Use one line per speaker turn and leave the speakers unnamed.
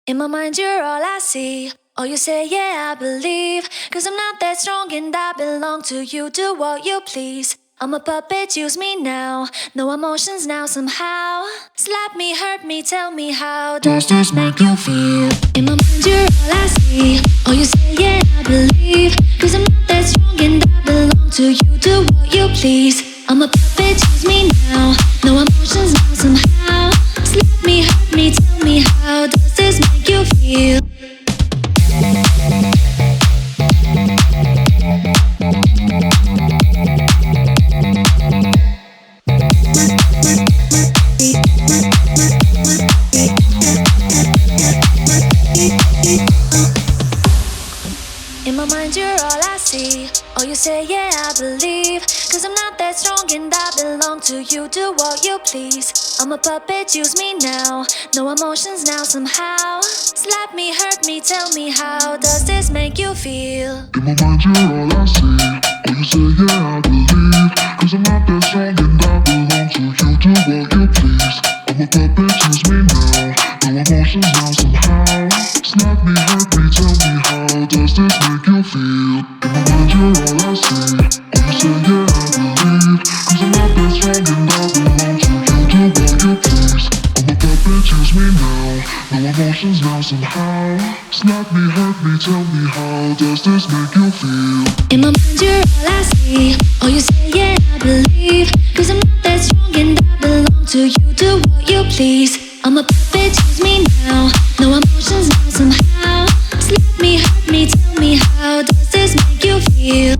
In my mind you're all I see. Oh, you say yeah, I believe. Cause I'm not that strong and I belong to you. Do what you please. I'm a puppet, use me now. No emotions now somehow. Slap me, hurt me, tell me how does this make you feel? In my mind you're all I see. Oh, you say yeah, I believe. Cause I'm not that strong and I belong to you. Do what you please. I'm a puppet, use me now. No emotions now somehow. Slap me, hurt me, tell me how does this make you feel? In my mind you're all I see. Oh, you say yeah, I believe. Cause I'm not that strong and I belong to you. Do what you please. I'm a puppet, use me now. No emotions now somehow. Slap me, hurt me, tell me how does this make you feel?
In my mind you're all I see. Oh, you say yeah, I believe. Cause I'm not that strong and I belong to you. Do what you please. I'm a puppet, use me now. No emotions now somehow. Slap me, hurt me, tell me how does this make you feel? In my mind you're all I see. Oh, you say yeah, I believe. Cause I'm not that strong and I belong to you. Do what you please. I'm a puppet, use me now. No emotions now somehow. Slap me, hurt me, tell me how does this make you feel?
In my mind you're all I see. Oh, you say yeah, I believe. Cause I'm not that strong and I belong to you. Do what you please. I'm a puppet, use me now. No emotions now somehow. Slap me, hurt me, tell me how does this make you feel?